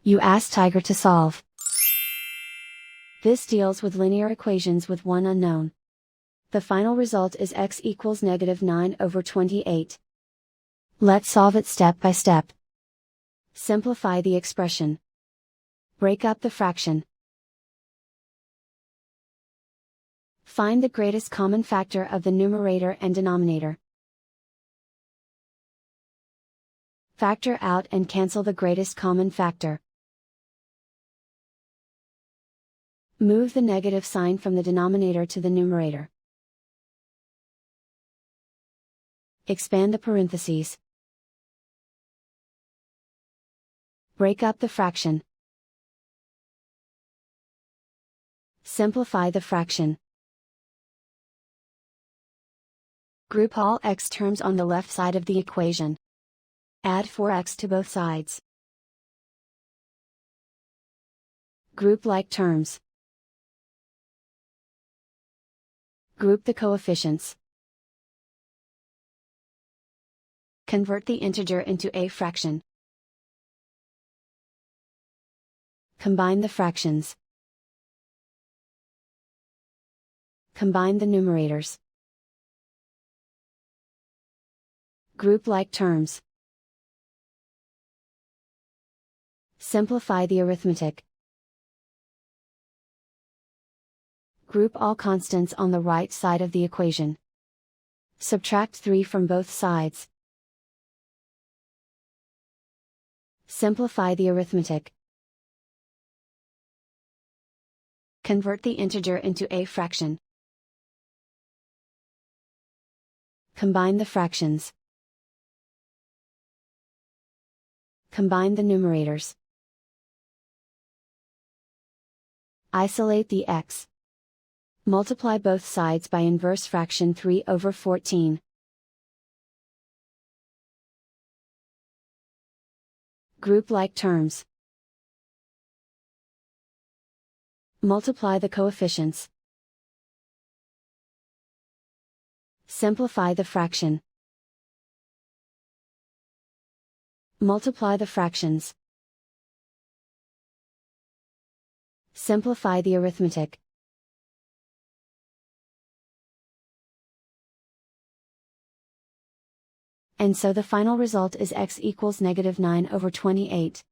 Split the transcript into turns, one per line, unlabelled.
You ask Tiger to solve. This deals with linear equations with one unknown. The final result is x equals -9/28. Let's solve it step by step. Simplify the expression. Break up the fraction. Find the greatest common factor of the numerator and denominator. Factor out and cancel the greatest common factor. Move the negative sign from the denominator to the numerator. Expand the parentheses. Break up the fraction. Simplify the fraction. Group all x terms on the left side of the equation. Add 4x to both sides. Group like terms. Group the coefficients. Convert the integer into a fraction. Combine the fractions. Combine the numerators. Group like terms. Simplify the arithmetic. Group all constants on the right side of the equation. Subtract 3 from both sides. Simplify the arithmetic. Convert the integer into a fraction. Combine the fractions. Combine the numerators. Isolate the x. Multiply both sides by inverse fraction 3/14. Group like terms. Multiply the coefficients. Simplify the fraction. Multiply the fractions. Simplify the arithmetic. And so the final result is x equals -9/28.